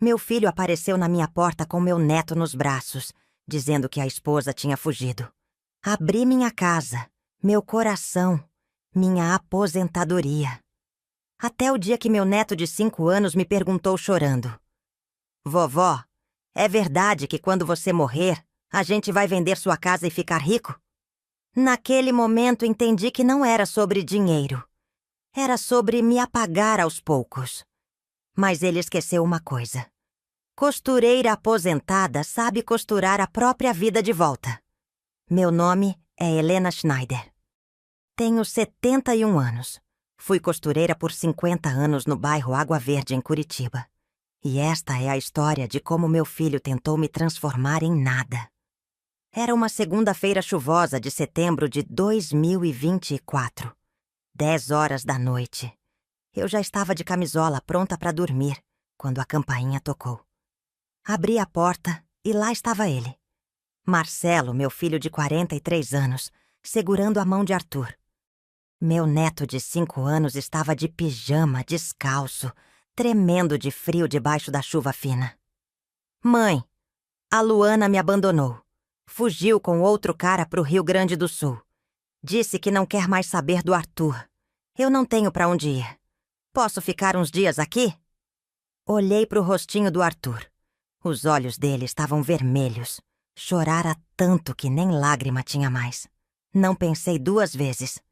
Meu filho apareceu na minha porta com meu neto nos braços, dizendo que a esposa tinha fugido. Abri minha casa, meu coração, minha aposentadoria. Até o dia que meu neto de 5 anos me perguntou chorando: Vovó, é verdade que quando você morrer, a gente vai vender sua casa e ficar rico? Naquele momento entendi que não era sobre dinheiro. Era sobre me apagar aos poucos. Mas ele esqueceu uma coisa. Costureira aposentada sabe costurar a própria vida de volta. Meu nome é Helena Schneider. Tenho 71 anos. Fui costureira por 50 anos no bairro Água Verde, em Curitiba. E esta é a história de como meu filho tentou me transformar em nada. Era uma segunda-feira chuvosa de setembro de 2024. 10 horas da noite. Eu já estava de camisola pronta para dormir quando a campainha tocou. Abri a porta e lá estava ele. Marcelo, meu filho de 43 anos, segurando a mão de Arthur. Meu neto de 5 anos estava de pijama, descalço, tremendo de frio debaixo da chuva fina. Mãe, a Luana me abandonou. Fugiu com outro cara pro Rio Grande do Sul. Disse que não quer mais saber do Arthur. Eu não tenho pra onde ir. Posso ficar uns dias aqui? Olhei pro rostinho do Arthur. Os olhos dele estavam vermelhos. Chorara tanto que nem lágrima tinha mais. Não pensei 2 vezes.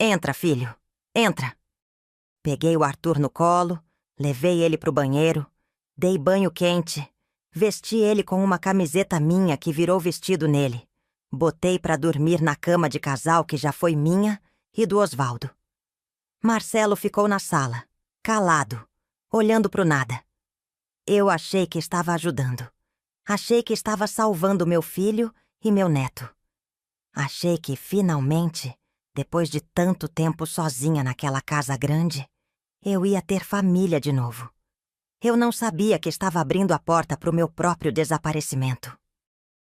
Entra, filho. Entra. Peguei o Arthur no colo, levei ele pro banheiro, dei banho quente, vesti ele com uma camiseta minha que virou vestido nele. Botei pra dormir na cama de casal que já foi minha e do Osvaldo. Marcelo ficou na sala, calado, olhando pro nada. Eu achei que estava ajudando. Achei que estava salvando meu filho e meu neto. Achei que, finalmente, depois de tanto tempo sozinha naquela casa grande, eu ia ter família de novo. Eu não sabia que estava abrindo a porta para o meu próprio desaparecimento.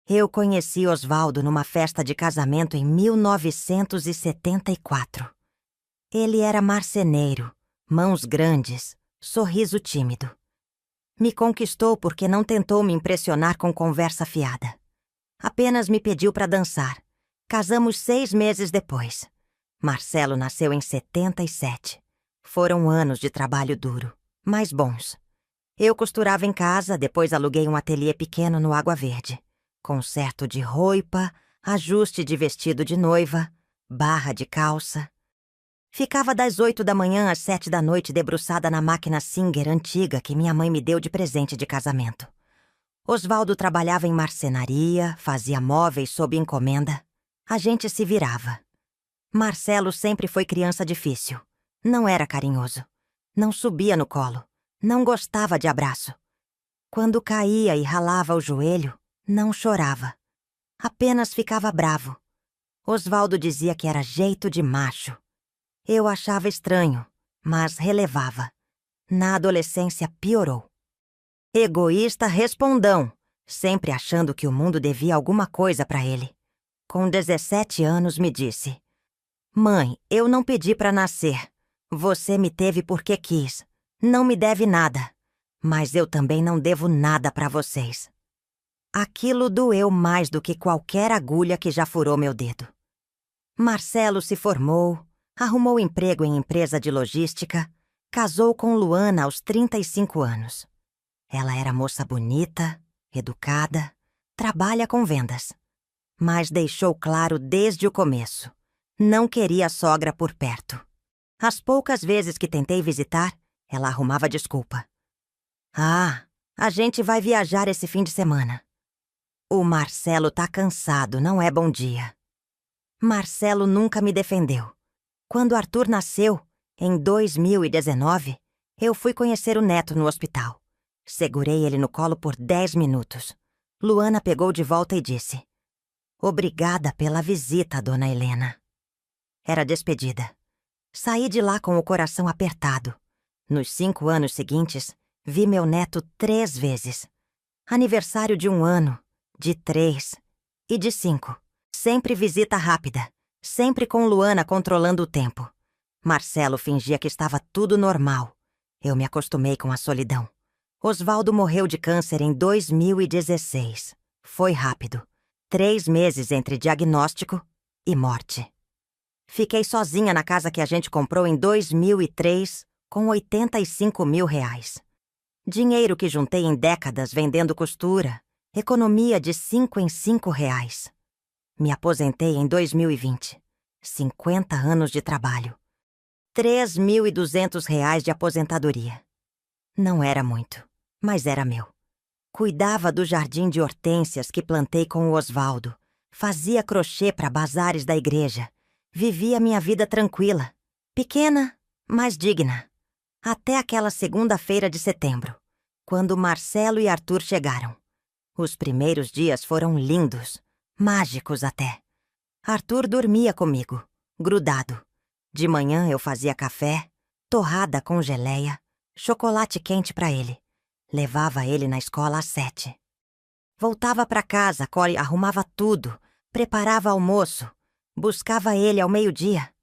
Eu conheci Osvaldo numa festa de casamento em 1974. Ele era marceneiro, mãos grandes, sorriso tímido. Me conquistou porque não tentou me impressionar com conversa fiada. Apenas me pediu para dançar. Casamos 6 meses depois. Marcelo nasceu em 77. Foram anos de trabalho duro, mas bons. Eu costurava em casa, depois aluguei um ateliê pequeno no Água Verde. Conserto de roupa, ajuste de vestido de noiva, barra de calça. Ficava das 8 da manhã às 7 da noite debruçada na máquina Singer antiga que minha mãe me deu de presente de casamento. Osvaldo trabalhava em marcenaria, fazia móveis sob encomenda. A gente se virava. Marcelo sempre foi criança difícil. Não era carinhoso. Não subia no colo. Não gostava de abraço. Quando caía e ralava o joelho, não chorava. Apenas ficava bravo. Osvaldo dizia que era jeito de macho. Eu achava estranho, mas relevava. Na adolescência piorou. Egoísta respondão, sempre achando que o mundo devia alguma coisa para ele. Com 17 anos me disse: Mãe, eu não pedi para nascer. Você me teve porque quis. Não me deve nada. Mas eu também não devo nada para vocês. Aquilo doeu mais do que qualquer agulha que já furou meu dedo. Marcelo se formou, arrumou emprego em empresa de logística, casou com Luana aos 35 anos. Ela era moça bonita, educada, trabalha com vendas. Mas deixou claro desde o começo: não queria a sogra por perto. As poucas vezes que tentei visitar, ela arrumava desculpa. Ah, a gente vai viajar esse fim de semana. O Marcelo tá cansado, não é bom dia. Marcelo nunca me defendeu. Quando Arthur nasceu, em 2019, eu fui conhecer o neto no hospital. Segurei ele no colo por 10 minutos. Luana pegou de volta e disse: Obrigada pela visita, dona Helena. Era despedida. Saí de lá com o coração apertado. Nos 5 anos seguintes, vi meu neto 3 vezes. Aniversário de 1 ano, de 3 e de 5. Sempre visita rápida, sempre com Luana controlando o tempo. Marcelo fingia que estava tudo normal. Eu me acostumei com a solidão. Osvaldo morreu de câncer em 2016. Foi rápido. 3 meses entre diagnóstico e morte. Fiquei sozinha na casa que a gente comprou em 2003 com R$85 mil. Dinheiro que juntei em décadas vendendo costura. Economia de 5 em 5 reais. Me aposentei em 2020. 50 anos de trabalho. R$3.200 de aposentadoria. Não era muito, mas era meu. Cuidava do jardim de hortênsias que plantei com o Osvaldo. Fazia crochê para bazares da igreja. Vivia minha vida tranquila. Pequena, mas digna. Até aquela segunda-feira de setembro, quando Marcelo e Arthur chegaram. Os primeiros dias foram lindos, mágicos até. Arthur dormia comigo, grudado. De manhã eu fazia café, torrada com geleia, chocolate quente para ele. Levava ele na escola às 7. Voltava para casa, Cole arrumava tudo, preparava almoço, buscava ele ao meio-dia.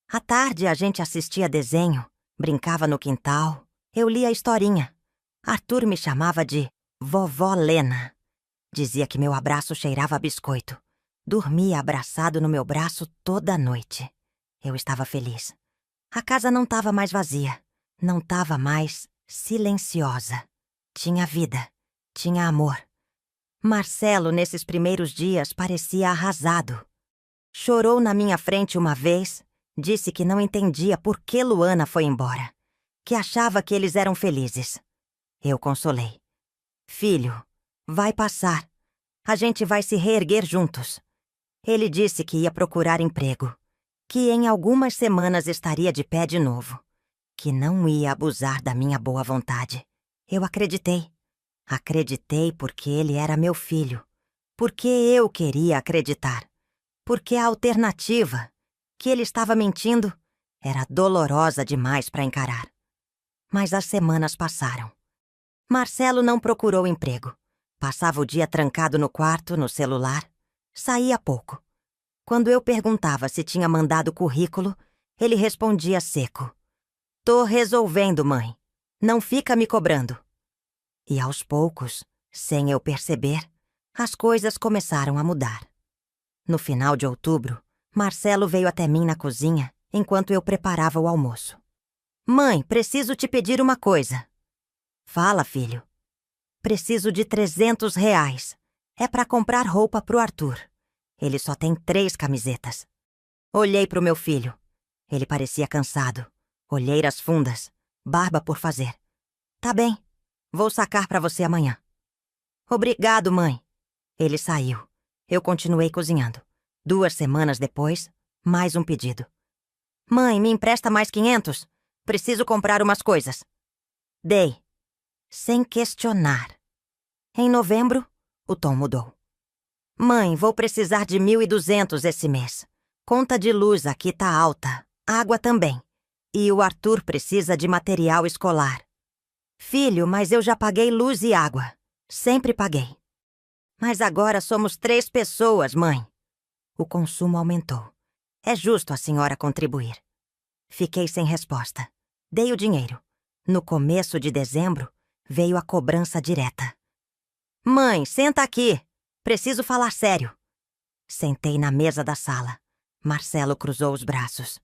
À tarde a gente assistia desenho, brincava no quintal, eu lia a historinha. Arthur me chamava de Vovó Lena. Dizia que meu abraço cheirava a biscoito. Dormia abraçado no meu braço toda a noite. Eu estava feliz. A casa não estava mais vazia. Não estava mais silenciosa. Tinha vida. Tinha amor. Marcelo, nesses primeiros dias, parecia arrasado. Chorou na minha frente uma vez. Disse que não entendia por que Luana foi embora. Que achava que eles eram felizes. Eu consolei. Filho, vai passar. A gente vai se reerguer juntos. Ele disse que ia procurar emprego. Que em algumas semanas estaria de pé de novo. Que não ia abusar da minha boa vontade. Eu acreditei. Acreditei porque ele era meu filho. Porque eu queria acreditar. Porque a alternativa, que ele estava mentindo, era dolorosa demais para encarar. Mas as semanas passaram. Marcelo não procurou emprego. Passava o dia trancado no quarto, no celular. Saía pouco. Quando eu perguntava se tinha mandado currículo, ele respondia seco. Tô resolvendo, mãe. Não fica me cobrando. E aos poucos, sem eu perceber, as coisas começaram a mudar. No final de outubro, Marcelo veio até mim na cozinha enquanto eu preparava o almoço. Mãe, preciso te pedir uma coisa. Fala, filho. Preciso de R$300. É para comprar roupa pro Arthur. Ele só tem 3 camisetas. Olhei pro meu filho. Ele parecia cansado. Olheiras fundas. Barba por fazer. Tá bem. Vou sacar para você amanhã. Obrigado, mãe. Ele saiu. Eu continuei cozinhando. 2 semanas depois, mais um pedido. Mãe, me empresta mais 500? Preciso comprar umas coisas. Dei. Sem questionar. Em novembro, o tom mudou. Mãe, vou precisar de 1.200 esse mês. Conta de luz aqui tá alta. Água também. E o Arthur precisa de material escolar. Filho, mas eu já paguei luz e água. Sempre paguei. Mas agora somos 3 pessoas, mãe. O consumo aumentou. É justo a senhora contribuir. Fiquei sem resposta. Dei o dinheiro. No começo de dezembro, veio a cobrança direta. Mãe, senta aqui. Preciso falar sério. Sentei na mesa da sala. Marcelo cruzou os braços.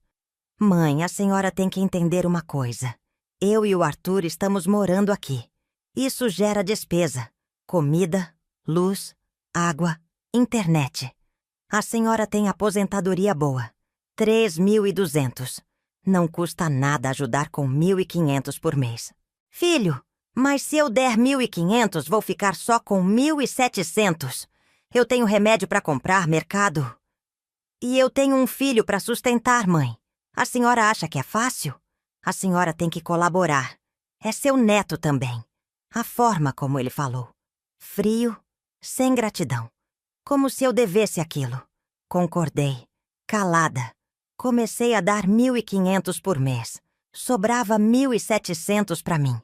Mãe, a senhora tem que entender uma coisa. Eu e o Arthur estamos morando aqui. Isso gera despesa. Comida, luz, água, internet. A senhora tem aposentadoria boa. 3.200. Não custa nada ajudar com 1.500 por mês. Filho, mas se eu der 1.500, vou ficar só com 1.700. Eu tenho remédio para comprar, mercado. E eu tenho um filho para sustentar, mãe. A senhora acha que é fácil? A senhora tem que colaborar. É seu neto também. A forma como ele falou. Frio, sem gratidão. Como se eu devesse aquilo. Concordei. Calada. Comecei a dar 1.500 por mês. Sobrava 1.700 para mim.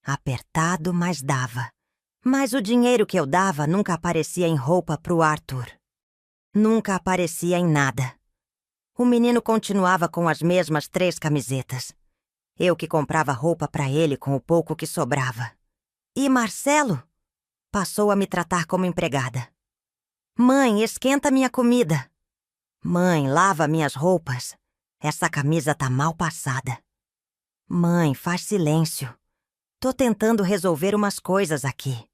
Apertado, mas dava. Mas o dinheiro que eu dava nunca aparecia em roupa pro Arthur. Nunca aparecia em nada. O menino continuava com as mesmas 3 camisetas. Eu que comprava roupa para ele com o pouco que sobrava. E Marcelo passou a me tratar como empregada. Mãe, esquenta minha comida. Mãe, lava minhas roupas. Essa camisa tá mal passada. Mãe, faz silêncio. Tô tentando resolver umas coisas aqui.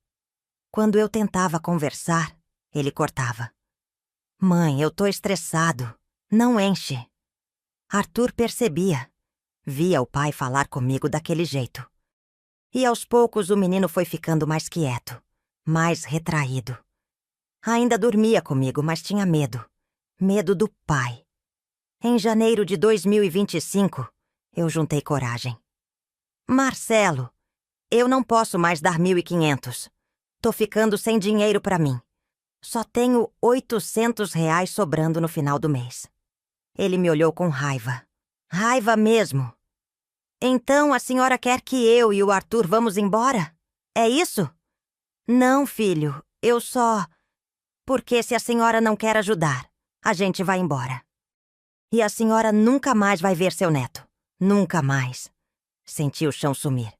Quando eu tentava conversar, ele cortava. Mãe, eu tô estressado. Não enche. Arthur percebia. Via o pai falar comigo daquele jeito. E aos poucos o menino foi ficando mais quieto, mais retraído. Ainda dormia comigo, mas tinha medo. Medo do pai. Em janeiro de 2025, eu juntei coragem. Marcelo, eu não posso mais dar 1.500. Tô ficando sem dinheiro pra mim. Só tenho R$ 800 sobrando no final do mês. Ele me olhou com raiva. Raiva mesmo. Então a senhora quer que eu e o Arthur vamos embora? É isso? Não, filho, eu só... Porque se a senhora não quer ajudar, a gente vai embora. E a senhora nunca mais vai ver seu neto. Nunca mais. Senti o chão sumir.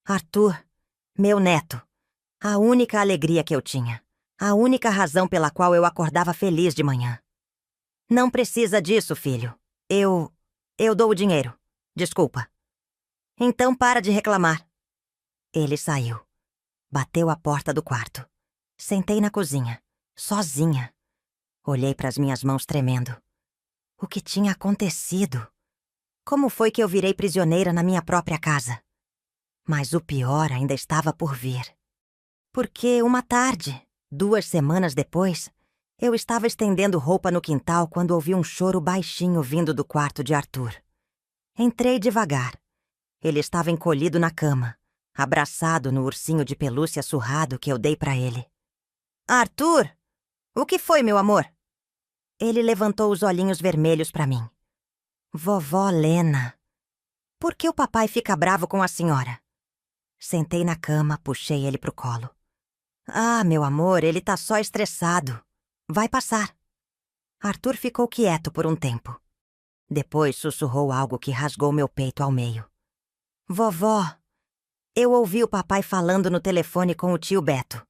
Arthur, meu neto. A única alegria que eu tinha. A única razão pela qual eu acordava feliz de manhã. Não precisa disso, filho. Eu dou o dinheiro. Desculpa. Então para de reclamar. Ele saiu. Bateu a porta do quarto. Sentei na cozinha, sozinha. Olhei para as minhas mãos tremendo. O que tinha acontecido? Como foi que eu virei prisioneira na minha própria casa? Mas o pior ainda estava por vir. Porque uma tarde, 2 semanas depois, eu estava estendendo roupa no quintal quando ouvi um choro baixinho vindo do quarto de Arthur. Entrei devagar. Ele estava encolhido na cama, abraçado no ursinho de pelúcia surrado que eu dei para ele. Arthur! O que foi, meu amor? Ele levantou os olhinhos vermelhos para mim. Vovó Lena, por que o papai fica bravo com a senhora? Sentei na cama, puxei ele pro colo. Ah, meu amor, ele tá só estressado. Vai passar. Arthur ficou quieto por um tempo. Depois sussurrou algo que rasgou meu peito ao meio. Vovó, eu ouvi o papai falando no telefone com o tio Beto.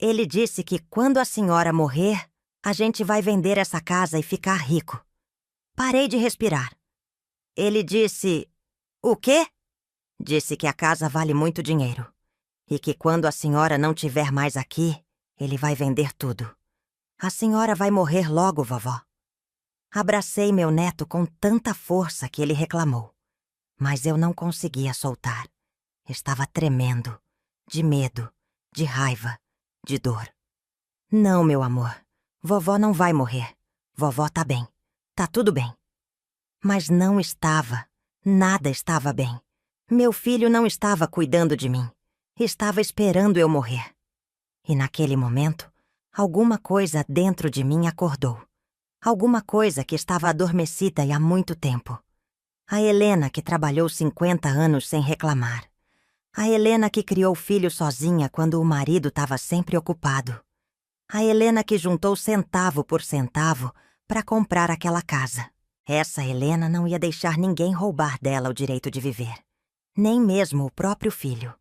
Ele disse que quando a senhora morrer, a gente vai vender essa casa e ficar rico. Parei de respirar. Ele disse... O quê? Disse que a casa vale muito dinheiro. E que quando a senhora não tiver mais aqui, ele vai vender tudo. A senhora vai morrer logo, vovó. Abracei meu neto com tanta força que ele reclamou. Mas eu não conseguia soltar. Estava tremendo. De medo, de raiva, de dor. Não, meu amor. Vovó não vai morrer. Vovó tá bem. Tá tudo bem. Mas não estava. Nada estava bem. Meu filho não estava cuidando de mim. Estava esperando eu morrer. E naquele momento, alguma coisa dentro de mim acordou. Alguma coisa que estava adormecida há muito tempo. A Helena que trabalhou 50 anos sem reclamar. A Helena que criou filho sozinha quando o marido estava sempre ocupado. A Helena que juntou centavo por centavo para comprar aquela casa. Essa Helena não ia deixar ninguém roubar dela o direito de viver. Nem mesmo o próprio filho.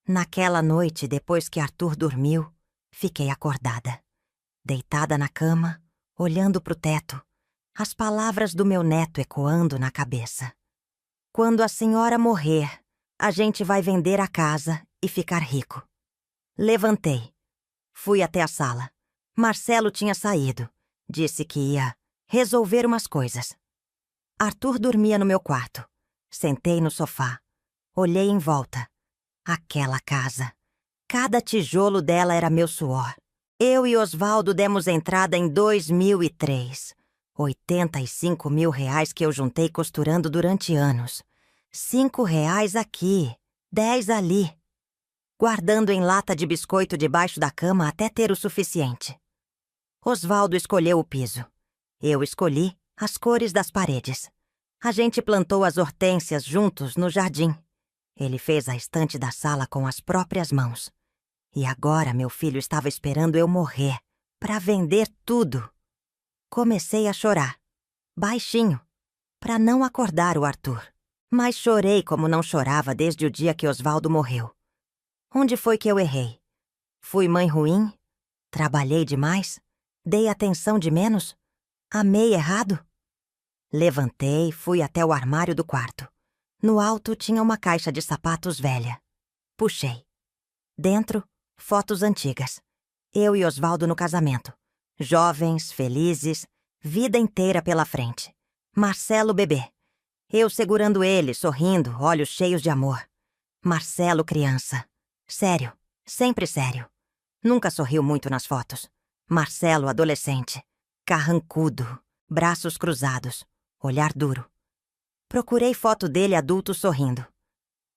Naquela noite, depois que Arthur dormiu, fiquei acordada. Deitada na cama, olhando pro teto, as palavras do meu neto ecoando na cabeça. Quando a senhora morrer, a gente vai vender a casa e ficar rico. Levantei. Fui até a sala. Marcelo tinha saído. Disse que ia resolver umas coisas. Arthur dormia no meu quarto. Sentei no sofá. Olhei em volta. Aquela casa. Cada tijolo dela era meu suor. Eu e Osvaldo demos entrada em 2003. R$ 85.000 que eu juntei costurando durante anos. R$ 5 aqui, 10 ali. Guardando em lata de biscoito debaixo da cama até ter o suficiente. Osvaldo escolheu o piso. Eu escolhi as cores das paredes. A gente plantou as hortênsias juntos no jardim. Ele fez a estante da sala com as próprias mãos. E agora meu filho estava esperando eu morrer para vender tudo. Comecei a chorar, baixinho, para não acordar o Arthur. Mas chorei como não chorava desde o dia que Osvaldo morreu. Onde foi que eu errei? Fui mãe ruim? Trabalhei demais? Dei atenção de menos? Amei errado? Levantei, fui até o armário do quarto. No alto tinha uma caixa de sapatos velha. Puxei. Dentro, fotos antigas. Eu e Osvaldo no casamento. Jovens, felizes, vida inteira pela frente. Marcelo bebê. Eu segurando ele, sorrindo, olhos cheios de amor. Marcelo criança. Sério, sempre sério. Nunca sorriu muito nas fotos. Marcelo adolescente. Carrancudo, braços cruzados, olhar duro. Procurei foto dele adulto sorrindo.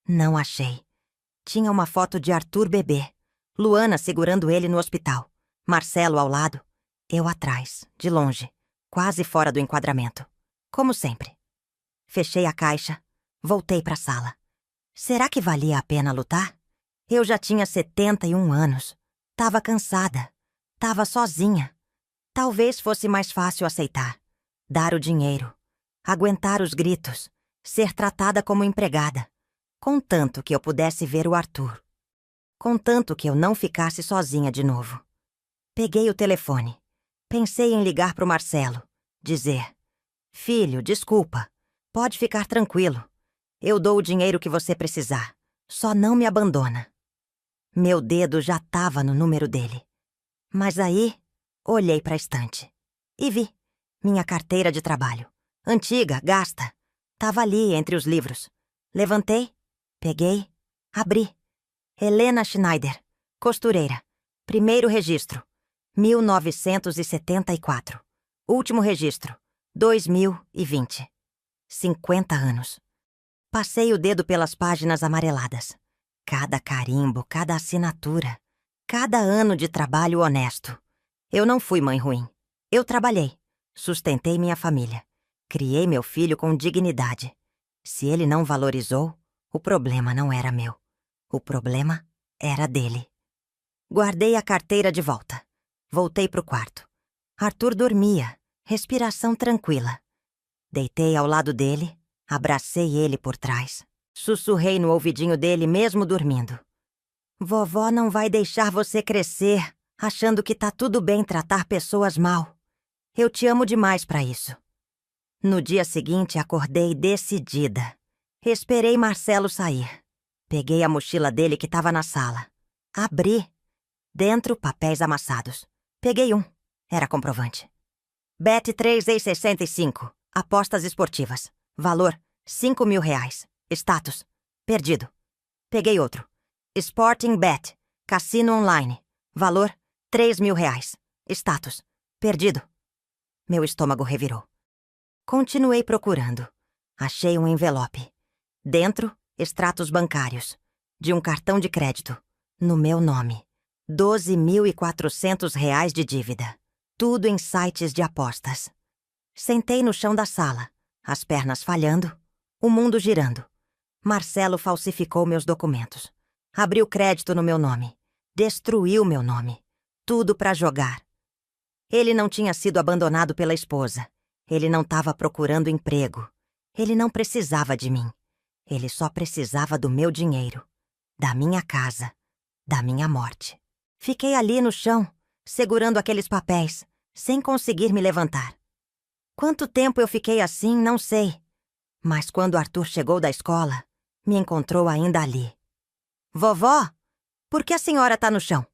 Não achei. Tinha uma foto de Arthur bebê. Luana segurando ele no hospital. Marcelo ao lado. Eu atrás, de longe, quase fora do enquadramento. Como sempre. Fechei a caixa. Voltei para a sala. Será que valia a pena lutar? Eu já tinha 71 anos. Tava cansada. Tava sozinha. Talvez fosse mais fácil aceitar. Dar o dinheiro. Aguentar os gritos. Ser tratada como empregada. Contanto que eu pudesse ver o Arthur. Contanto que eu não ficasse sozinha de novo. Peguei o telefone. Pensei em ligar pro Marcelo. Dizer: Filho, desculpa. Pode ficar tranquilo. Eu dou o dinheiro que você precisar. Só não me abandona. Meu dedo já tava no número dele. Mas aí, olhei para a estante. E vi. Minha carteira de trabalho. Antiga, gasta. Tava ali entre os livros. Levantei, peguei, abri. Helena Schneider, costureira. Primeiro registro, 1974. Último registro, 2020. 50 anos. Passei o dedo pelas páginas amareladas. Cada carimbo, cada assinatura. Cada ano de trabalho honesto. Eu não fui mãe ruim. Eu trabalhei. Sustentei minha família. Criei meu filho com dignidade. Se ele não valorizou, o problema não era meu. O problema era dele. Guardei a carteira de volta. Voltei pro quarto. Arthur dormia, respiração tranquila. Deitei ao lado dele, abracei ele por trás. Sussurrei no ouvidinho dele mesmo dormindo. Vovó não vai deixar você crescer, achando que tá tudo bem tratar pessoas mal. Eu te amo demais pra isso. No dia seguinte, acordei decidida. Esperei Marcelo sair. Peguei a mochila dele que estava na sala. Abri. Dentro, papéis amassados. Peguei um. Era comprovante. Bet 3 ex 65. Apostas esportivas. Valor, R$ 5.000. Status, perdido. Peguei outro. Sporting Bet. Cassino online. Valor, R$ 3.000. Status, perdido. Meu estômago revirou. Continuei procurando. Achei um envelope. Dentro, extratos bancários. De um cartão de crédito. No meu nome. R$ 12.400 de dívida. Tudo em sites de apostas. Sentei no chão da sala. As pernas falhando. O mundo girando. Marcelo falsificou meus documentos. Abriu crédito no meu nome. Destruiu meu nome. Tudo pra jogar. Ele não tinha sido abandonado pela esposa. Ele não estava procurando emprego. Ele não precisava de mim. Ele só precisava do meu dinheiro. Da minha casa. Da minha morte. Fiquei ali no chão, segurando aqueles papéis, sem conseguir me levantar. Quanto tempo eu fiquei assim, não sei. Mas quando Arthur chegou da escola, me encontrou ainda ali. Vovó, por que a senhora tá no chão?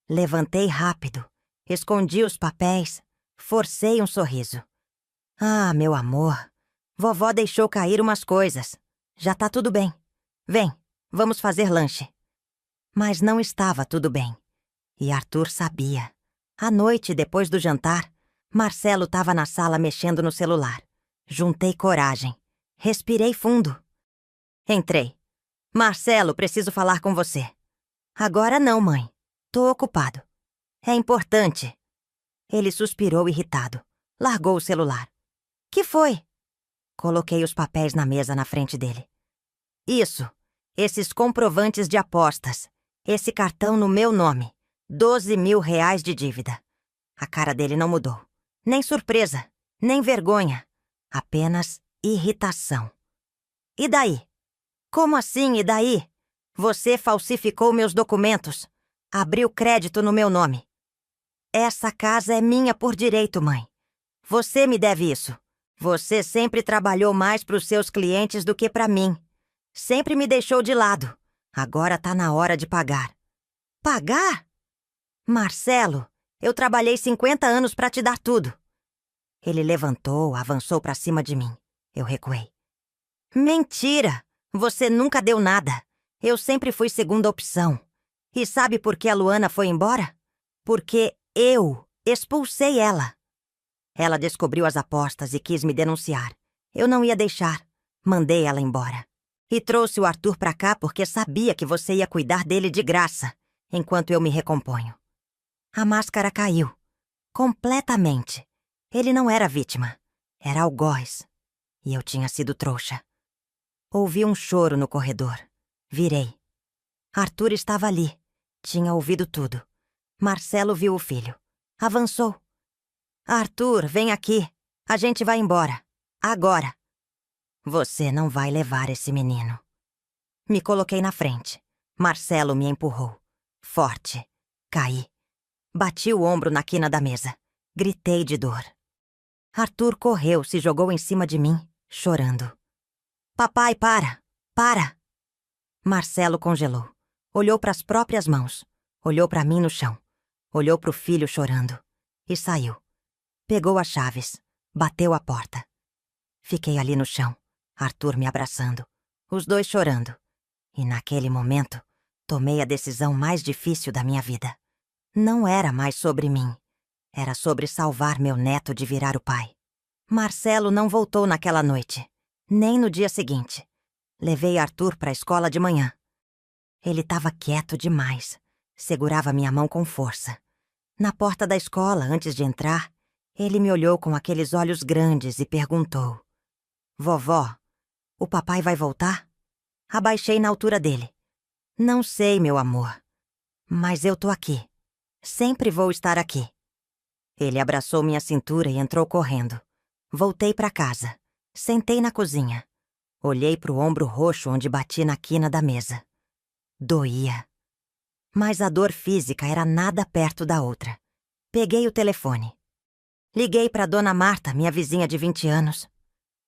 Levantei rápido, escondi os papéis, forcei um sorriso. Ah, meu amor, vovó deixou cair umas coisas. Já tá tudo bem. Vem, vamos fazer lanche. Mas não estava tudo bem. E Arthur sabia. À noite, depois do jantar, Marcelo estava na sala mexendo no celular. Juntei coragem. Respirei fundo. Entrei. Marcelo, preciso falar com você. Agora não, mãe. Tô ocupado. É importante. Ele suspirou irritado. Largou o celular. Que foi? Coloquei os papéis na mesa na frente dele. Isso. Esses comprovantes de apostas. Esse cartão no meu nome. R$ 12.000 de dívida. A cara dele não mudou. Nem surpresa, nem vergonha. Apenas irritação. E daí? Como assim, e daí? Você falsificou meus documentos. Abriu crédito no meu nome. Essa casa é minha por direito, mãe. Você me deve isso. Você sempre trabalhou mais para os seus clientes do que para mim. Sempre me deixou de lado. Agora tá na hora de pagar. Pagar? Marcelo, eu trabalhei 50 anos para te dar tudo. Ele levantou, avançou para cima de mim. Eu recuei. Mentira! Você nunca deu nada. Eu sempre fui segunda opção. E sabe por que a Luana foi embora? Porque eu expulsei ela. Ela descobriu as apostas e quis me denunciar. Eu não ia deixar. Mandei ela embora. E trouxe o Arthur pra cá porque sabia que você ia cuidar dele de graça, enquanto eu me recomponho. A máscara caiu. Completamente. Ele não era vítima. Era algoz. E eu tinha sido trouxa. Ouvi um choro no corredor. Virei. Arthur estava ali. Tinha ouvido tudo. Marcelo viu o filho. Avançou. Arthur, vem aqui. A gente vai embora. Agora. Você não vai levar esse menino. Me coloquei na frente. Marcelo me empurrou. Forte. Caí. Bati o ombro na quina da mesa. Gritei de dor. Arthur correu, se jogou em cima de mim, chorando. Papai, para! Para! Marcelo congelou. Olhou para as próprias mãos. Olhou para mim no chão. Olhou para o filho chorando. E saiu. Pegou as chaves. Bateu a porta. Fiquei ali no chão, Arthur me abraçando. Os dois chorando. E naquele momento, tomei a decisão mais difícil da minha vida. Não era mais sobre mim. Era sobre salvar meu neto de virar o pai. Marcelo não voltou naquela noite. Nem no dia seguinte. Levei Arthur para a escola de manhã. Ele estava quieto demais. Segurava minha mão com força. Na porta da escola, antes de entrar, ele me olhou com aqueles olhos grandes e perguntou: Vovó, o papai vai voltar? Abaixei na altura dele. Não sei, meu amor. Mas eu tô aqui. Sempre vou estar aqui. Ele abraçou minha cintura e entrou correndo. Voltei para casa. Sentei na cozinha. Olhei pro ombro roxo onde bati na quina da mesa. Doía. Mas a dor física era nada perto da outra. Peguei o telefone. Liguei para Dona Marta, minha vizinha de 20 anos.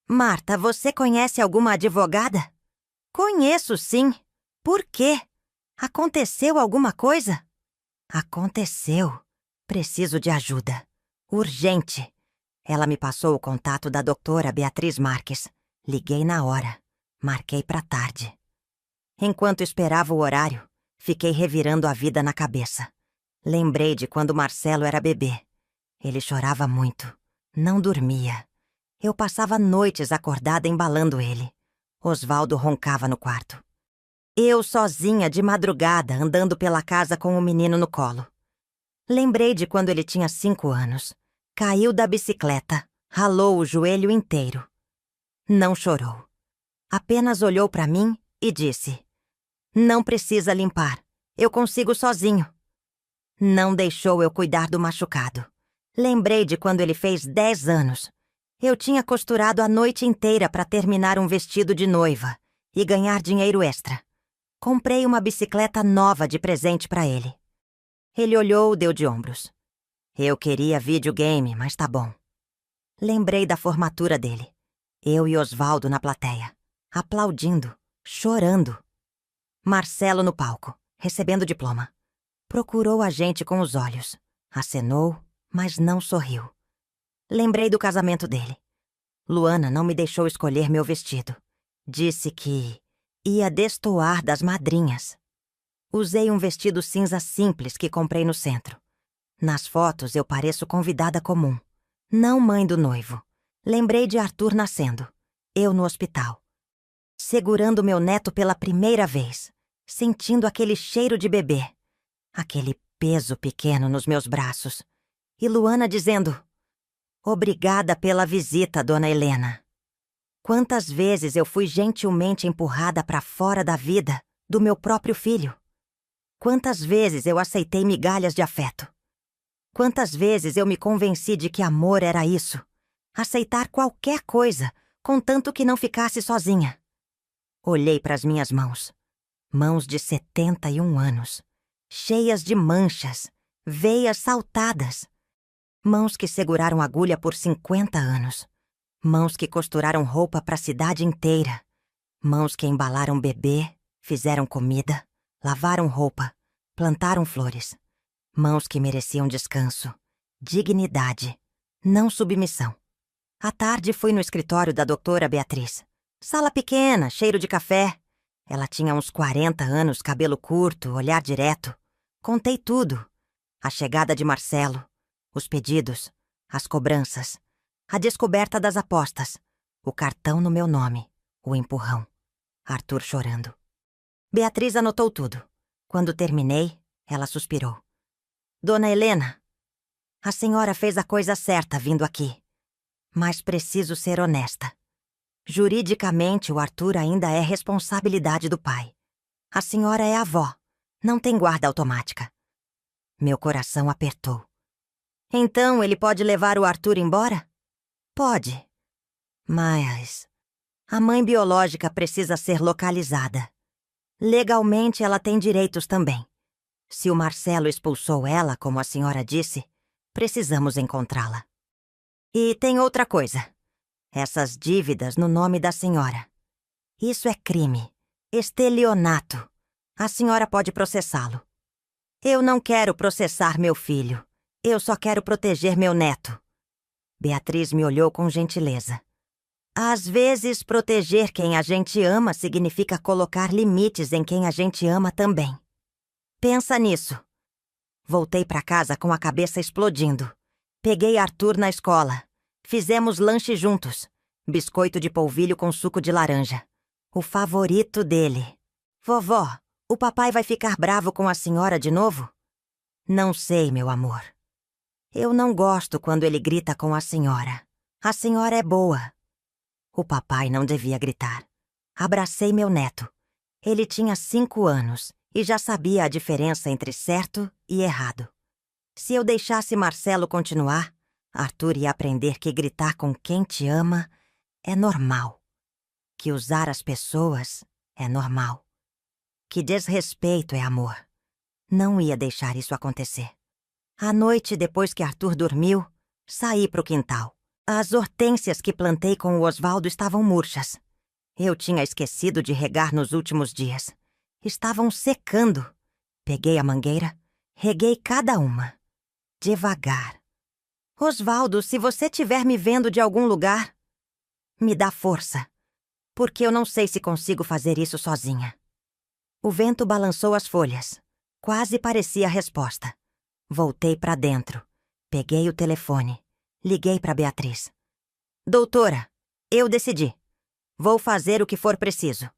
Marta, você conhece alguma advogada? Conheço, sim. Por quê? Aconteceu alguma coisa? Aconteceu. Preciso de ajuda. Urgente. Ela me passou o contato da doutora Beatriz Marques. Liguei na hora. Marquei para tarde. Enquanto esperava o horário, fiquei revirando a vida na cabeça. Lembrei de quando Marcelo era bebê. Ele chorava muito. Não dormia. Eu passava noites acordada embalando ele. Osvaldo roncava no quarto. Eu sozinha de madrugada andando pela casa com o menino no colo. Lembrei de quando ele tinha 5 anos. Caiu da bicicleta, ralou o joelho inteiro. Não chorou. Apenas olhou para mim e disse: Não precisa limpar. Eu consigo sozinho. Não deixou eu cuidar do machucado. Lembrei de quando ele fez 10 anos. Eu tinha costurado a noite inteira para terminar um vestido de noiva e ganhar dinheiro extra. Comprei uma bicicleta nova de presente para ele. Ele olhou, deu de ombros. Eu queria videogame, mas tá bom. Lembrei da formatura dele. Eu e Osvaldo na plateia, aplaudindo, chorando. Marcelo no palco, recebendo o diploma. Procurou a gente com os olhos. Acenou, mas não sorriu. Lembrei do casamento dele. Luana não me deixou escolher meu vestido. Disse que ia destoar das madrinhas. Usei um vestido cinza simples que comprei no centro. Nas fotos eu pareço convidada comum, não mãe do noivo. Lembrei de Arthur nascendo, eu no hospital. Segurando meu neto pela primeira vez, sentindo aquele cheiro de bebê, aquele peso pequeno nos meus braços. E Luana dizendo: Obrigada pela visita, dona Helena. Quantas vezes eu fui gentilmente empurrada para fora da vida do meu próprio filho? Quantas vezes eu aceitei migalhas de afeto? Quantas vezes eu me convenci de que amor era isso? Aceitar qualquer coisa, contanto que não ficasse sozinha. Olhei para as minhas mãos. Mãos de 71 anos, cheias de manchas, veias saltadas. Mãos que seguraram agulha por 50 anos. Mãos que costuraram roupa para a cidade inteira. Mãos que embalaram bebê, fizeram comida, lavaram roupa, plantaram flores. Mãos que mereciam descanso, dignidade, não submissão. À tarde fui no escritório da doutora Beatriz. Sala pequena, cheiro de café. Ela tinha uns 40 anos, cabelo curto, olhar direto. Contei tudo. A chegada de Marcelo, os pedidos, as cobranças, a descoberta das apostas, o cartão no meu nome, o empurrão. Arthur chorando. Beatriz anotou tudo. Quando terminei, ela suspirou. Dona Helena, a senhora fez a coisa certa vindo aqui. Mas preciso ser honesta. Juridicamente, o Arthur ainda é responsabilidade do pai. A senhora é avó, não tem guarda automática. Meu coração apertou. Então ele pode levar o Arthur embora? Pode. Mas a mãe biológica precisa ser localizada. Legalmente, ela tem direitos também. Se o Marcelo expulsou ela, como a senhora disse, precisamos encontrá-la. E tem outra coisa. Essas dívidas no nome da senhora. Isso é crime. Estelionato. A senhora pode processá-lo. Eu não quero processar meu filho. Eu só quero proteger meu neto. Beatriz me olhou com gentileza. Às vezes, proteger quem a gente ama significa colocar limites em quem a gente ama também. Pensa nisso. Voltei para casa com a cabeça explodindo. Peguei Arthur na escola. Fizemos lanche juntos. Biscoito de polvilho com suco de laranja. O favorito dele. Vovó, o papai vai ficar bravo com a senhora de novo? Não sei, meu amor. Eu não gosto quando ele grita com a senhora. A senhora é boa. O papai não devia gritar. Abracei meu neto. Ele tinha 5 anos e já sabia a diferença entre certo e errado. Se eu deixasse Marcelo continuar, Arthur ia aprender que gritar com quem te ama é normal. Que usar as pessoas é normal. Que desrespeito é amor. Não ia deixar isso acontecer. À noite, depois que Arthur dormiu, saí pro quintal. As hortênsias que plantei com o Osvaldo estavam murchas. Eu tinha esquecido de regar nos últimos dias. Estavam secando. Peguei a mangueira, reguei cada uma. Devagar. Osvaldo, se você estiver me vendo de algum lugar, me dá força, porque eu não sei se consigo fazer isso sozinha. O vento balançou as folhas. Quase parecia a resposta. Voltei para dentro. Peguei o telefone. Liguei para Beatriz. Doutora, eu decidi. Vou fazer o que for preciso.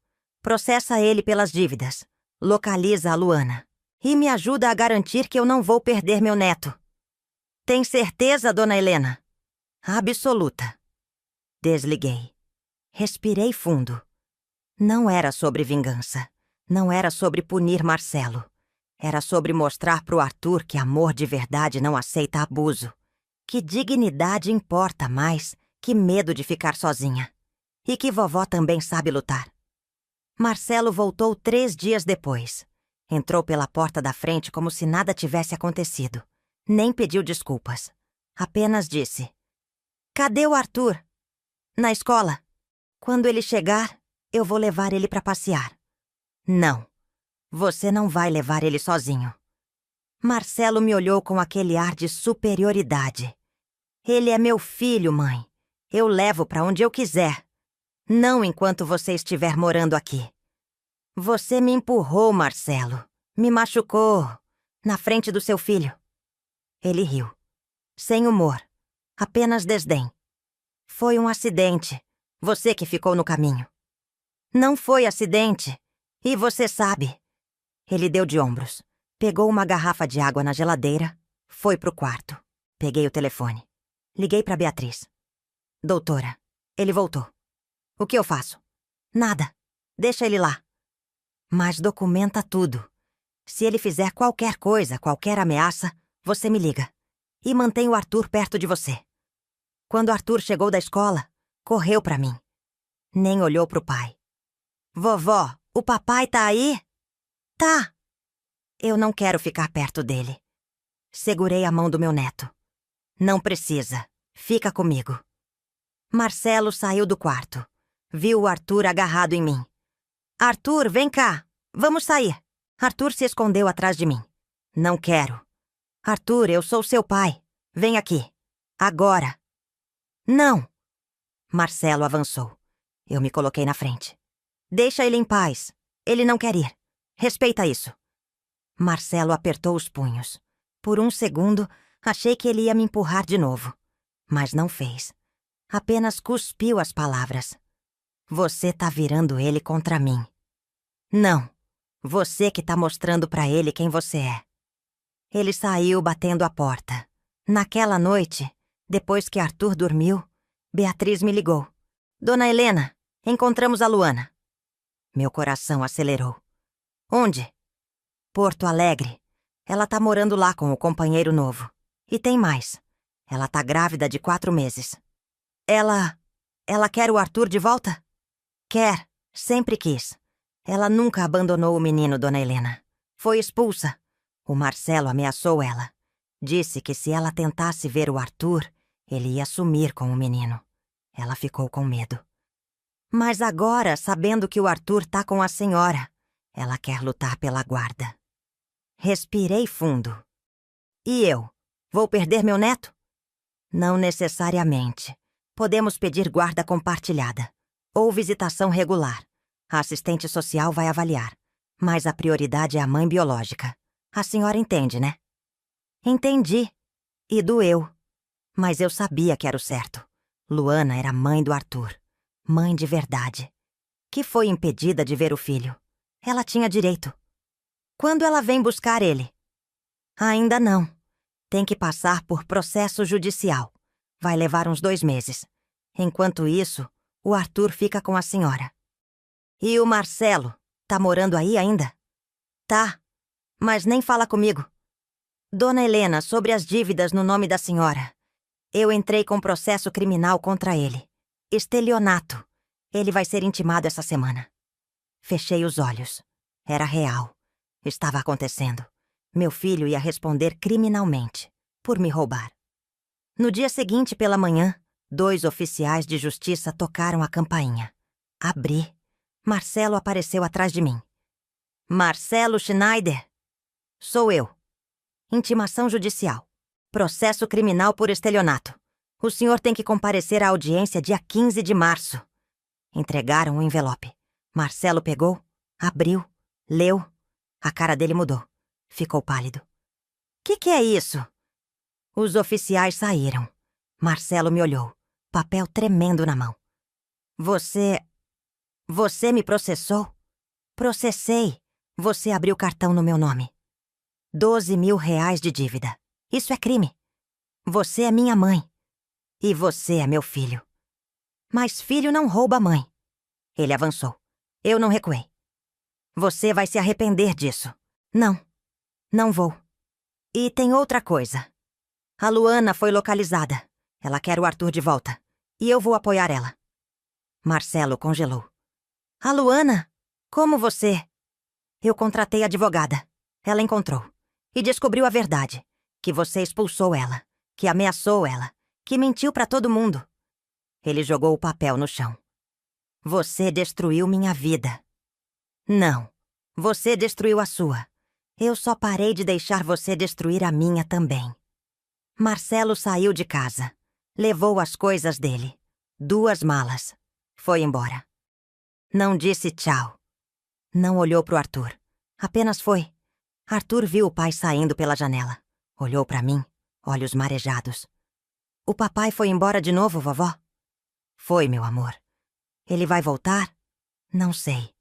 Processa ele pelas dívidas. Localiza a Luana. E me ajuda a garantir que eu não vou perder meu neto. Tem certeza, dona Helena? Absoluta. Desliguei. Respirei fundo. Não era sobre vingança. Não era sobre punir Marcelo. Era sobre mostrar pro Arthur que amor de verdade não aceita abuso. Que dignidade importa mais que medo de ficar sozinha. E que vovó também sabe lutar. Marcelo voltou 3 dias depois. Entrou pela porta da frente como se nada tivesse acontecido. Nem pediu desculpas. Apenas disse: Cadê o Arthur? Na escola. Quando ele chegar, eu vou levar ele para passear. Não. Você não vai levar ele sozinho. Marcelo me olhou com aquele ar de superioridade. Ele é meu filho, mãe. Eu levo para onde eu quiser. Não enquanto você estiver morando aqui. Você me empurrou, Marcelo. Me machucou. Na frente do seu filho. Ele riu. Sem humor. Apenas desdém. Foi um acidente. Você que ficou no caminho. Não foi acidente. E você sabe. Ele deu de ombros. Pegou uma garrafa de água na geladeira. Foi pro quarto. Peguei o telefone. Liguei pra Beatriz. Doutora, ele voltou. O que eu faço? Nada. Deixa ele lá. Mas documenta tudo. Se ele fizer qualquer coisa, qualquer ameaça, você me liga. E mantém o Arthur perto de você. Quando Arthur chegou da escola, correu pra mim. Nem olhou pro pai. Vovó, o papai tá aí? Tá. Eu não quero ficar perto dele. Segurei a mão do meu neto. Não precisa. Fica comigo. Marcelo saiu do quarto. Viu o Arthur agarrado em mim. Arthur, vem cá. Vamos sair. Arthur se escondeu atrás de mim. Não quero. Arthur, eu sou seu pai. Vem aqui. Agora. Não. Marcelo avançou. Eu me coloquei na frente. Deixa ele em paz. Ele não quer ir. Respeita isso. Marcelo apertou os punhos. Por um segundo, achei que ele ia me empurrar de novo. Mas não fez. Apenas cuspiu as palavras. Você tá virando ele contra mim. Não. Você que tá mostrando pra ele quem você é. Ele saiu batendo a porta. Naquela noite, depois que Arthur dormiu, Beatriz me ligou. Dona Helena, encontramos a Luana. Meu coração acelerou. Onde? Porto Alegre. Ela tá morando lá com o companheiro novo. E tem mais. Ela tá grávida de 4 meses. Ela quer o Arthur de volta? Quer. Sempre quis. Ela nunca abandonou o menino, Dona Helena. Foi expulsa. O Marcelo ameaçou ela. Disse que se ela tentasse ver o Arthur, ele ia sumir com o menino. Ela ficou com medo. Mas agora, sabendo que o Arthur tá com a senhora, ela quer lutar pela guarda. Respirei fundo. E eu? Vou perder meu neto? Não necessariamente. Podemos pedir guarda compartilhada. Ou visitação regular. A assistente social vai avaliar. Mas a prioridade é a mãe biológica. A senhora entende, né? Entendi. E doeu. Mas eu sabia que era o certo. Luana era mãe do Arthur. Mãe de verdade. Que foi impedida de ver o filho. Ela tinha direito. Quando ela vem buscar ele? Ainda não. Tem que passar por processo judicial. Vai levar uns 2 meses. Enquanto isso, o Arthur fica com a senhora. E o Marcelo? Tá morando aí ainda? Tá. Mas nem fala comigo. Dona Helena, sobre as dívidas no nome da senhora. Eu entrei com processo criminal contra ele. Estelionato. Ele vai ser intimado essa semana. Fechei os olhos. Era real. Estava acontecendo. Meu filho ia responder criminalmente por me roubar. No dia seguinte, pela manhã, 2 oficiais de justiça tocaram a campainha. Abri. Marcelo apareceu atrás de mim. Marcelo Schneider? Sou eu. Intimação judicial. Processo criminal por estelionato. O senhor tem que comparecer à audiência dia 15 de março. Entregaram o envelope. Marcelo pegou, abriu, leu. A cara dele mudou. Ficou pálido. Que é isso? Os oficiais saíram. Marcelo me olhou, papel tremendo na mão. Você me processou? Processei. Você abriu cartão no meu nome. 12 mil reais de dívida. Isso é crime. Você é minha mãe. E você é meu filho. Mas filho não rouba mãe. Ele avançou. Eu não recuei. Você vai se arrepender disso. Não. Não vou. E tem outra coisa. A Luana foi localizada. Ela quer o Arthur de volta. E eu vou apoiar ela. Marcelo congelou. A Luana? Como você? Eu contratei advogada. Ela encontrou. E descobriu a verdade. Que você expulsou ela. Que ameaçou ela. Que mentiu pra todo mundo. Ele jogou o papel no chão. Você destruiu minha vida. Não. Você destruiu a sua. Eu só parei de deixar você destruir a minha também. Marcelo saiu de casa. Levou as coisas dele. 2 malas. Foi embora. Não disse tchau. Não olhou pro Arthur. Apenas foi. Arthur viu o pai saindo pela janela. Olhou pra mim, olhos marejados. O papai foi embora de novo, vovó? Foi, meu amor. Ele vai voltar? Não sei.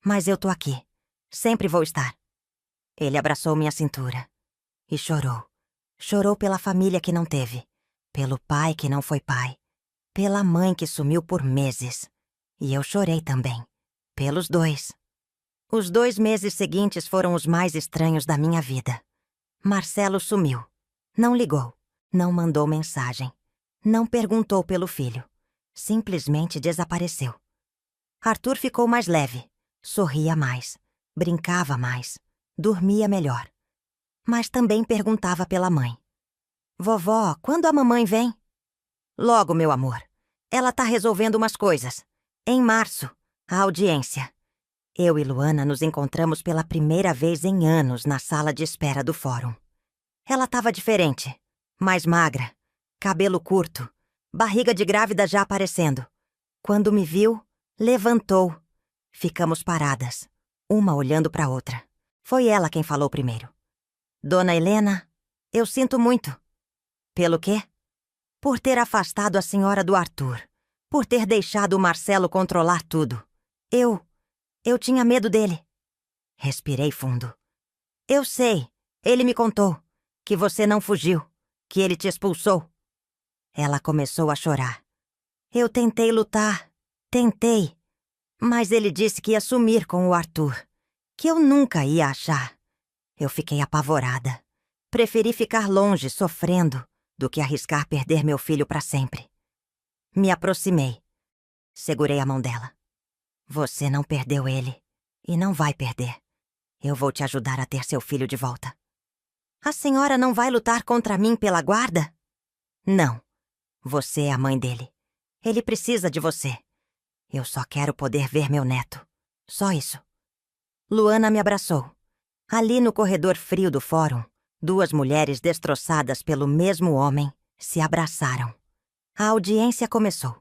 Mas eu tô aqui. Sempre vou estar. Ele abraçou minha cintura. E chorou. Chorou pela família que não teve. Pelo pai que não foi pai. Pela mãe que sumiu por meses. E eu chorei também. Pelos 2. Os 2 meses seguintes foram os mais estranhos da minha vida. Marcelo sumiu. Não ligou. Não mandou mensagem. Não perguntou pelo filho. Simplesmente desapareceu. Arthur ficou mais leve. Sorria mais. Brincava mais. Pela mãe que sumiu por meses. E eu chorei também. Pelos 2. Os 2 meses seguintes foram os mais estranhos da minha vida. Marcelo sumiu. Não ligou. Não mandou mensagem. Não perguntou pelo filho. Simplesmente desapareceu. Arthur ficou mais leve. Sorria mais. Brincava mais. dormia melhor. Mas também perguntava pela mãe. Vovó, quando a mamãe vem? Logo, meu amor. Ela tá resolvendo umas coisas. Em março, a audiência. Eu e Luana nos encontramos pela primeira vez em anos na sala de espera do fórum. Ela tava diferente, mais magra, cabelo curto, barriga de grávida já aparecendo. Quando me viu, levantou. Ficamos paradas, uma olhando para outra. Foi ela quem falou primeiro. Dona Helena, eu sinto muito. Pelo quê? Por ter afastado a senhora do Arthur. Por ter deixado o Marcelo controlar tudo. Eu tinha medo dele. Respirei fundo. Eu sei, ele me contou. Que você não fugiu. Que ele te expulsou. Ela começou a chorar. Eu tentei lutar. Tentei. Mas ele disse que ia sumir com o Arthur. Que eu nunca ia achar. Eu fiquei apavorada. Preferi ficar longe, sofrendo, do que arriscar perder meu filho para sempre. Me aproximei. Segurei a mão dela. Você não perdeu ele. E não vai perder. Eu vou te ajudar a ter seu filho de volta. A senhora não vai lutar contra mim pela guarda? Não. Você é a mãe dele. Ele precisa de você. Eu só quero poder ver meu neto. Só isso. Luana me abraçou. Ali no corredor frio do fórum, duas mulheres destroçadas pelo mesmo homem se abraçaram. A audiência começou.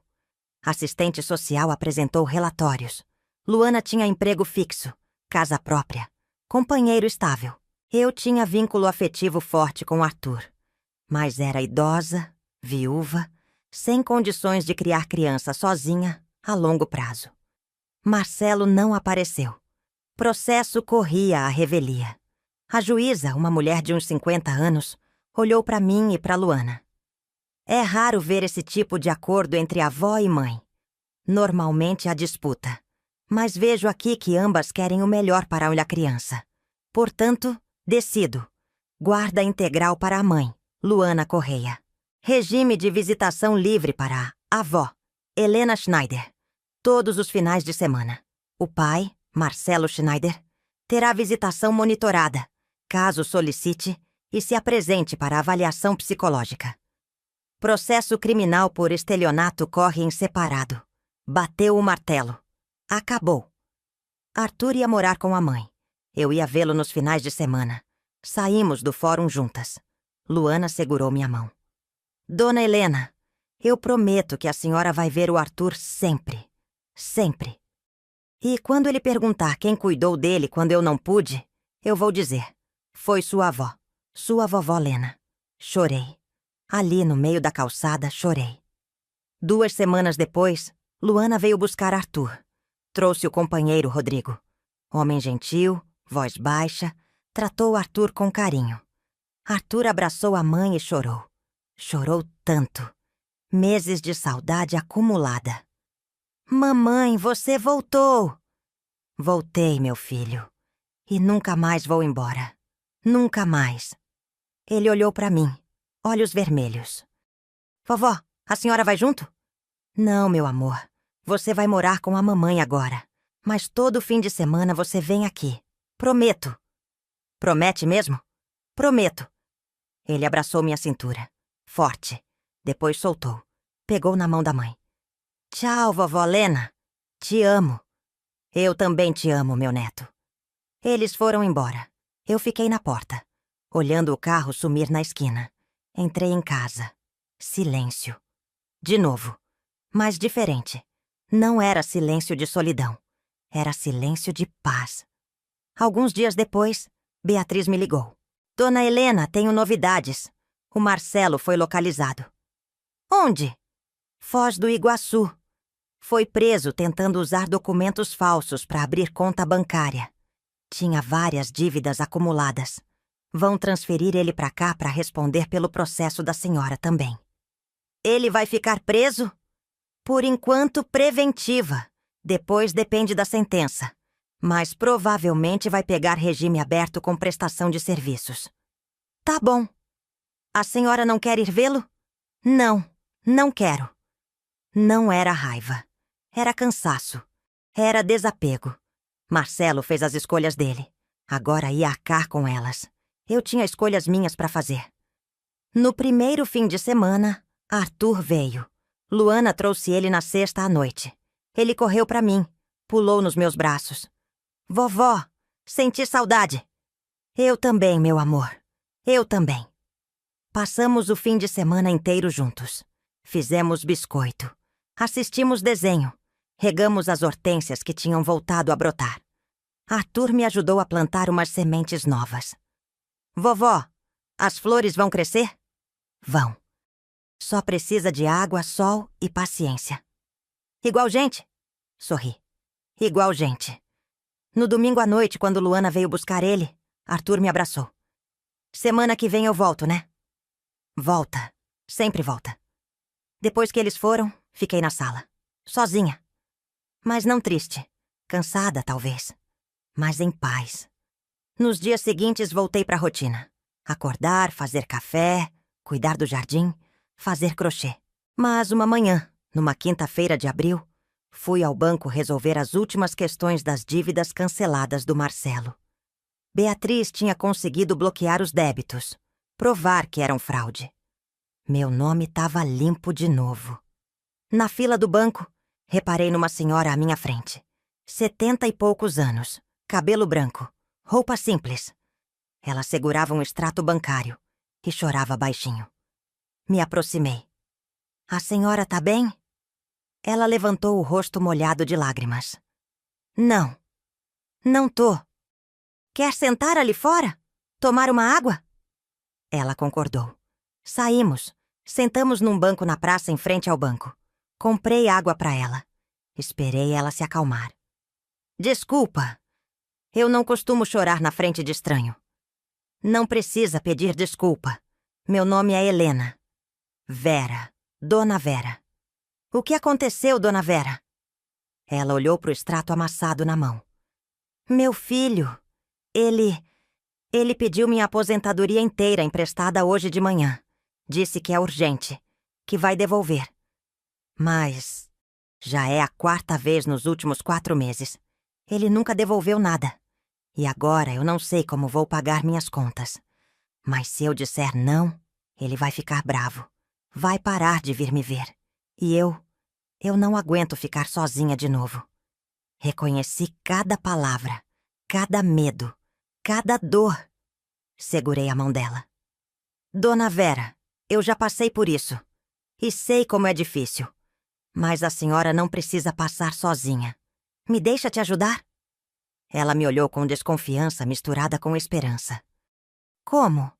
Assistente social apresentou relatórios. Luana tinha emprego fixo, casa própria, companheiro estável. Eu tinha vínculo afetivo forte com Arthur. Mas era idosa, viúva, sem condições de criar criança sozinha a longo prazo. Marcelo não apareceu. Processo corria à revelia. A juíza, uma mulher de uns 50 anos, olhou para mim e para Luana. É raro ver esse tipo de acordo entre avó e mãe. Normalmente há disputa. Mas vejo aqui que ambas querem o melhor para a criança. Portanto, decido. Guarda integral para a mãe, Luana Correia. Regime de visitação livre para a avó, Helena Schneider. Todos os finais de semana. O pai, Marcelo Schneider, terá visitação monitorada, caso solicite, e se apresente para avaliação psicológica. Processo criminal por estelionato corre em separado. Bateu o martelo. Acabou. Arthur ia morar com a mãe. Eu ia vê-lo nos finais de semana. Saímos do fórum juntas. Luana segurou minha mão. Dona Helena, eu prometo que a senhora vai ver o Arthur sempre. Sempre. E quando ele perguntar quem cuidou dele quando eu não pude, eu vou dizer. Foi sua avó. Sua vovó Lena. Chorei. Ali no meio da calçada, chorei. 2 semanas depois, Luana veio buscar Arthur. Trouxe o companheiro Rodrigo. Homem gentil, voz baixa, tratou Arthur com carinho. Arthur abraçou a mãe e chorou. Chorou tanto. Meses de saudade acumulada. Mamãe, você voltou! Voltei, meu filho. E nunca mais vou embora. Nunca mais. Ele olhou para mim, olhos vermelhos. Vovó, a senhora vai junto? Não, meu amor. Você vai morar com a mamãe agora. Mas todo fim de semana você vem aqui. Prometo. Promete mesmo? Prometo. Ele abraçou minha cintura. Forte. Depois soltou. Pegou na mão da mãe. Tchau, vovó Lena. Te amo. Eu também te amo, meu neto. Eles foram embora. Eu fiquei na porta, olhando o carro sumir na esquina. Entrei em casa. Silêncio. De novo. Mas diferente. Não era silêncio de solidão. Era silêncio de paz. Alguns dias depois, Beatriz me ligou. Dona Helena, tenho novidades. O Marcelo foi localizado. Onde? Foz do Iguaçu. Foi preso tentando usar documentos falsos para abrir conta bancária. Tinha várias dívidas acumuladas. Vão transferir ele para cá para responder pelo processo da senhora também. Ele vai ficar preso? Por enquanto, preventiva. Depois depende da sentença. Mas provavelmente vai pegar regime aberto com prestação de serviços. Tá bom. A senhora não quer ir vê-lo? Não, não quero. Não era raiva. Era cansaço. Era desapego. Marcelo fez as escolhas dele. Agora ia arcar com elas. Eu tinha escolhas minhas para fazer. No primeiro fim de semana, Arthur veio. Luana trouxe ele na sexta à noite. Ele correu para mim, pulou nos meus braços. Vovó, senti saudade. Eu também, meu amor. Eu também. Passamos o fim de semana inteiro juntos. Fizemos biscoito. Assistimos desenho. Regamos as hortênsias que tinham voltado a brotar. Arthur me ajudou a plantar umas sementes novas. Vovó, as flores vão crescer? Vão. Só precisa de água, sol e paciência. Igual gente? Sorri. Igual gente. No domingo à noite, quando Luana veio buscar ele, Arthur me abraçou. Semana que vem eu volto, né? Volta. Sempre volta. Depois que eles foram, fiquei na sala. Sozinha. Mas não triste. Cansada, talvez. Mas em paz. Nos dias seguintes, voltei para a rotina. Acordar, fazer café, cuidar do jardim, fazer crochê. Mas uma manhã, numa quinta-feira de abril, fui ao banco resolver as últimas questões das dívidas canceladas do Marcelo. Beatriz tinha conseguido bloquear os débitos, provar que eram fraude. Meu nome estava limpo de novo. Na fila do banco, reparei numa senhora à minha frente. 70 e poucos anos, cabelo branco, roupa simples. Ela segurava um extrato bancário e chorava baixinho. Me aproximei. A senhora tá bem? Ela levantou o rosto molhado de lágrimas. Não. Não tô. Quer sentar ali fora? Tomar uma água? Ela concordou. Saímos. Sentamos num banco na praça em frente ao banco. Comprei água para ela. Esperei ela se acalmar. Desculpa. Eu não costumo chorar na frente de estranho. Não precisa pedir desculpa. Meu nome é Helena. Vera. Dona Vera. O que aconteceu, Dona Vera? Ela olhou para o extrato amassado na mão. Meu filho. Ele pediu minha aposentadoria inteira emprestada hoje de manhã. Disse que é urgente, que vai devolver. Mas já é a 4ª vez nos últimos 4 meses. Ele nunca devolveu nada. E agora eu não sei como vou pagar minhas contas. Mas se eu disser não, ele vai ficar bravo. Vai parar de vir me ver. E eu não aguento ficar sozinha de novo. Reconheci cada palavra, cada medo, cada dor. Segurei a mão dela. Dona Vera, eu já passei por isso. E sei como é difícil. Mas a senhora não precisa passar sozinha. Me deixa te ajudar? Ela me olhou com desconfiança misturada com esperança. Como?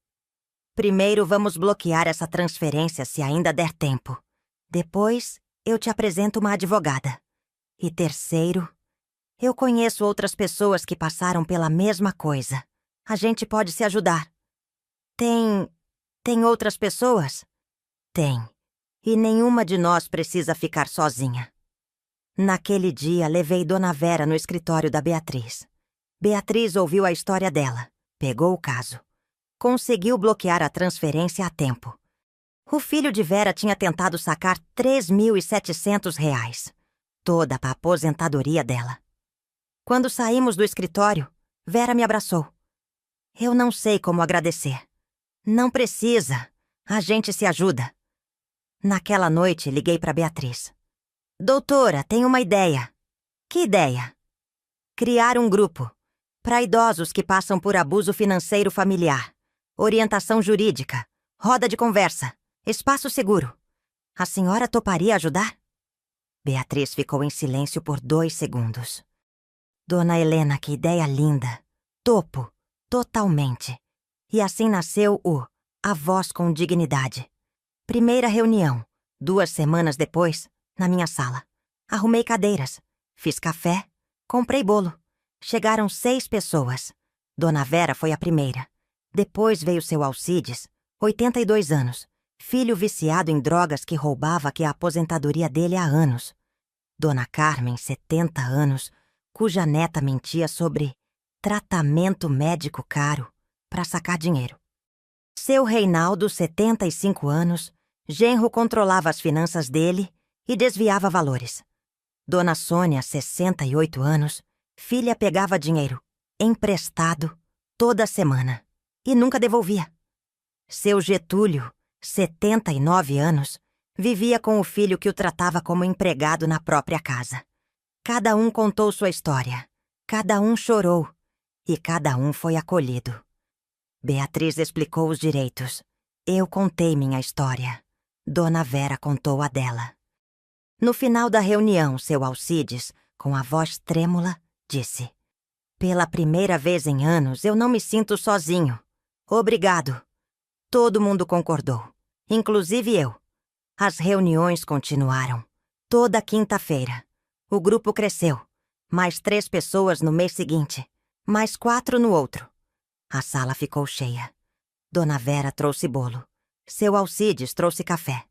Primeiro vamos bloquear essa transferência se ainda der tempo. Depois, eu te apresento uma advogada. E terceiro, eu conheço outras pessoas que passaram pela mesma coisa. A gente pode se ajudar. Tem outras pessoas? Tem. E nenhuma de nós precisa ficar sozinha. Naquele dia, levei Dona Vera no escritório da Beatriz. Beatriz ouviu a história dela, pegou o caso. Conseguiu bloquear a transferência a tempo. O filho de Vera tinha tentado sacar R$ 3.700, toda para a aposentadoria dela. Quando saímos do escritório, Vera me abraçou. Eu não sei como agradecer. Não precisa. A gente se ajuda. Naquela noite, liguei para Beatriz. Doutora, tenho uma ideia. Que ideia? Criar um grupo para idosos que passam por abuso financeiro familiar, orientação jurídica, roda de conversa, espaço seguro. A senhora toparia ajudar? Beatriz ficou em silêncio por 2 segundos. Dona Helena, que ideia linda. Topo, totalmente. E assim nasceu A Voz com Dignidade. Primeira reunião, 2 semanas depois, na minha sala. Arrumei cadeiras, fiz café, comprei bolo. Chegaram 6 pessoas. Dona Vera foi a primeira. Depois veio seu Alcides, 82 anos, filho viciado em drogas que roubava a aposentadoria dele há anos. Dona Carmen, 70 anos, cuja neta mentia sobre tratamento médico caro para sacar dinheiro. Seu Reinaldo, 75 anos, genro controlava as finanças dele e desviava valores. Dona Sônia, 68 anos, filha pegava dinheiro emprestado, toda semana, e nunca devolvia. Seu Getúlio, 79 anos, vivia com o filho que o tratava como empregado na própria casa. Cada um contou sua história, cada um chorou e cada um foi acolhido. Beatriz explicou os direitos. Eu contei minha história. Dona Vera contou a dela. No final da reunião, seu Alcides, com a voz trêmula, disse: "Pela primeira vez em anos, eu não me sinto sozinho. Obrigado." Todo mundo concordou, inclusive eu. As reuniões continuaram. Toda quinta-feira. O grupo cresceu. Mais 3 pessoas no mês seguinte. Mais 4 no outro. A sala ficou cheia. Dona Vera trouxe bolo. Seu Alcides trouxe café.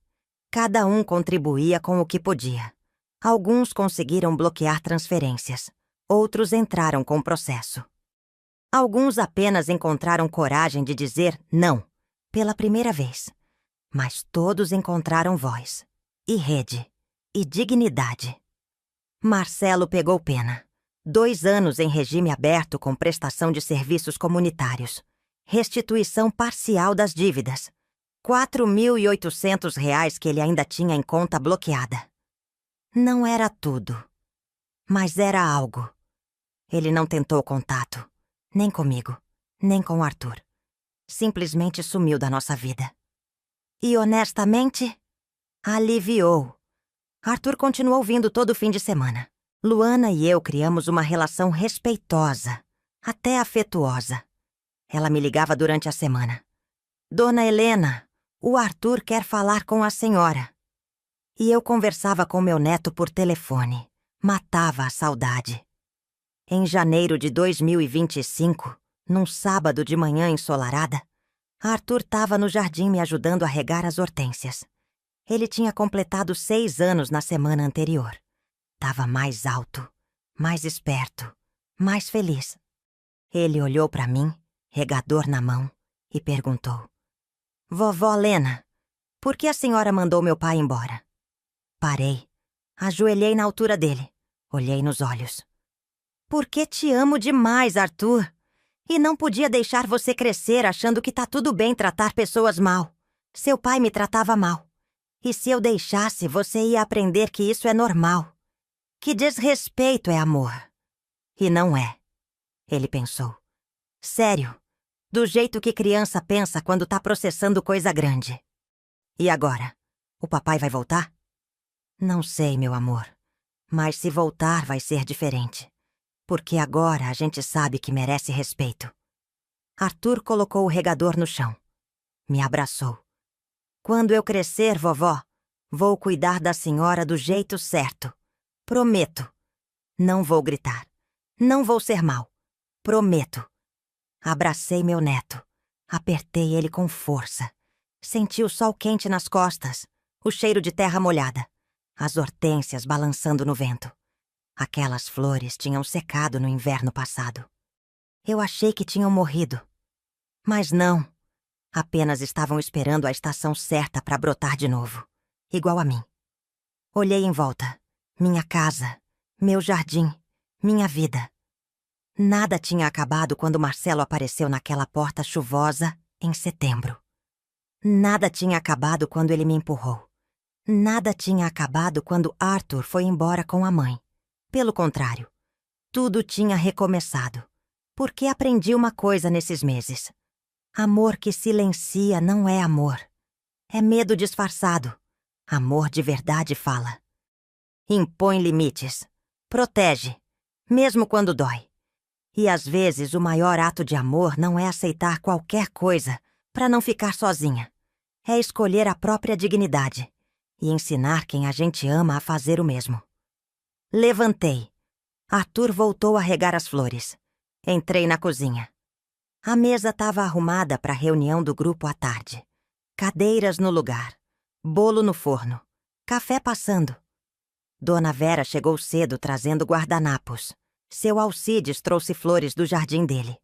Cada um contribuía com o que podia. Alguns conseguiram bloquear transferências. Outros entraram com processo. Alguns apenas encontraram coragem de dizer não, pela primeira vez. Mas todos encontraram voz, e rede, e dignidade. Marcelo pegou pena. 2 anos em regime aberto com prestação de serviços comunitários. Restituição parcial das dívidas. R$ 4.800 que ele ainda tinha em conta bloqueada. Não era tudo, mas era algo. Ele não tentou contato, nem comigo, nem com Arthur. Simplesmente sumiu da nossa vida. E honestamente, aliviou. Arthur continuou vindo todo fim de semana. Luana e eu criamos uma relação respeitosa, até afetuosa. Ela me ligava durante a semana. "Dona Helena, o Arthur quer falar com a senhora." E eu conversava com meu neto por telefone. Matava a saudade. Em janeiro de 2025, num sábado de manhã ensolarada, Arthur estava no jardim me ajudando a regar as hortênsias. Ele tinha completado 6 anos na semana anterior. Tava mais alto, mais esperto, mais feliz. Ele olhou para mim, regador na mão, e perguntou: "Vovó Lena, por que a senhora mandou meu pai embora?" Parei, ajoelhei na altura dele, olhei nos olhos. "Porque te amo demais, Arthur. E não podia deixar você crescer achando que tá tudo bem tratar pessoas mal. Seu pai me tratava mal. E se eu deixasse, você ia aprender que isso é normal. Que desrespeito é amor." E não é, ele pensou. Sério, do jeito que criança pensa quando tá processando coisa grande. "E agora? O papai vai voltar?" "Não sei, meu amor. Mas se voltar, vai ser diferente. Porque agora a gente sabe que merece respeito." Arthur colocou o regador no chão. Me abraçou. "Quando eu crescer, vovó, vou cuidar da senhora do jeito certo. Prometo. Não vou gritar. Não vou ser mau. Prometo." Abracei meu neto. Apertei ele com força. Senti o sol quente nas costas, o cheiro de terra molhada, as hortênsias balançando no vento. Aquelas flores tinham secado no inverno passado. Eu achei que tinham morrido. Mas não. Apenas estavam esperando a estação certa para brotar de novo. Igual a mim. Olhei em volta. Minha casa, meu jardim, minha vida. Nada tinha acabado quando Marcelo apareceu naquela porta chuvosa em setembro. Nada tinha acabado quando ele me empurrou. Nada tinha acabado quando Arthur foi embora com a mãe. Pelo contrário, tudo tinha recomeçado. Porque aprendi uma coisa nesses meses. Amor que silencia não é amor. É medo disfarçado. Amor de verdade fala. Impõe limites. Protege. Mesmo quando dói. E às vezes o maior ato de amor não é aceitar qualquer coisa para não ficar sozinha. É escolher a própria dignidade e ensinar quem a gente ama a fazer o mesmo. Levantei. Arthur voltou a regar as flores. Entrei na cozinha. A mesa estava arrumada para a reunião do grupo à tarde. Cadeiras no lugar. Bolo no forno. Café passando. Dona Vera chegou cedo trazendo guardanapos. Seu Alcides trouxe flores do jardim dele.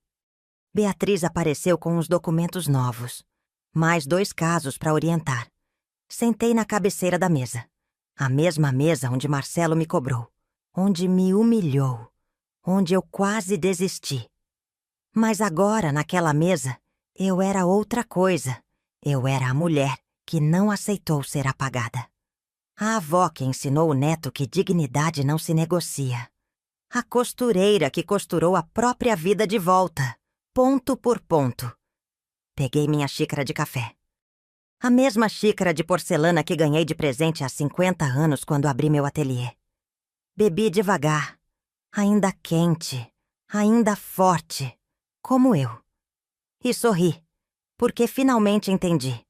Beatriz apareceu com uns documentos novos. Mais 2 casos para orientar. Sentei na cabeceira da mesa. A mesma mesa onde Marcelo me cobrou. Onde me humilhou. Onde eu quase desisti. Mas agora, naquela mesa, eu era outra coisa. Eu era a mulher que não aceitou ser apagada. A avó que ensinou o neto que dignidade não se negocia. A costureira que costurou a própria vida de volta, ponto por ponto. Peguei minha xícara de café. A mesma xícara de porcelana que ganhei de presente há 50 anos quando abri meu ateliê. Bebi devagar, ainda quente, ainda forte, como eu. E sorri, porque finalmente entendi.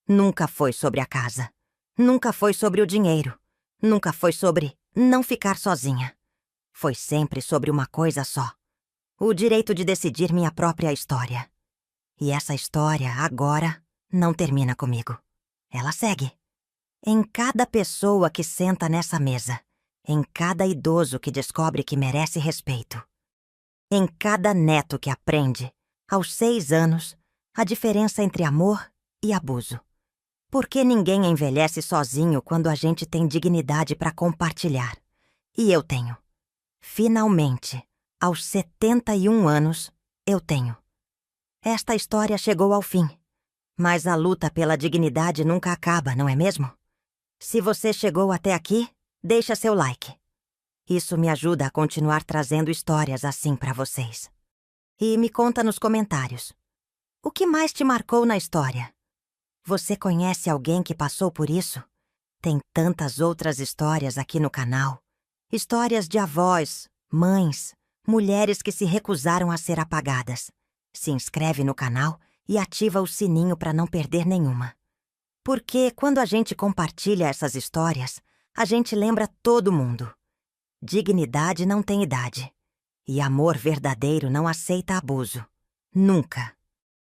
Nunca foi sobre a casa. Nunca foi sobre o dinheiro. Nunca foi sobre não ficar sozinha. Foi sempre sobre uma coisa só: o direito de decidir minha própria história. E essa história, agora, não termina comigo. Ela segue. Em cada pessoa que senta nessa mesa. Em cada idoso que descobre que merece respeito. Em cada neto que aprende, aos 6 anos, a diferença entre amor e abuso. Porque ninguém envelhece sozinho quando a gente tem dignidade para compartilhar. E eu tenho. Finalmente, aos 71 anos, eu tenho. Esta história chegou ao fim. Mas a luta pela dignidade nunca acaba, não é mesmo? Se você chegou até aqui, deixa seu like. Isso me ajuda a continuar trazendo histórias assim para vocês. E me conta nos comentários. O que mais te marcou na história? Você conhece alguém que passou por isso? Tem tantas outras histórias aqui no canal. Histórias de avós, mães, mulheres que se recusaram a ser apagadas. Se inscreve no canal e ativa o sininho para não perder nenhuma. Porque quando a gente compartilha essas histórias, a gente lembra todo mundo. Dignidade não tem idade. E amor verdadeiro não aceita abuso. Nunca.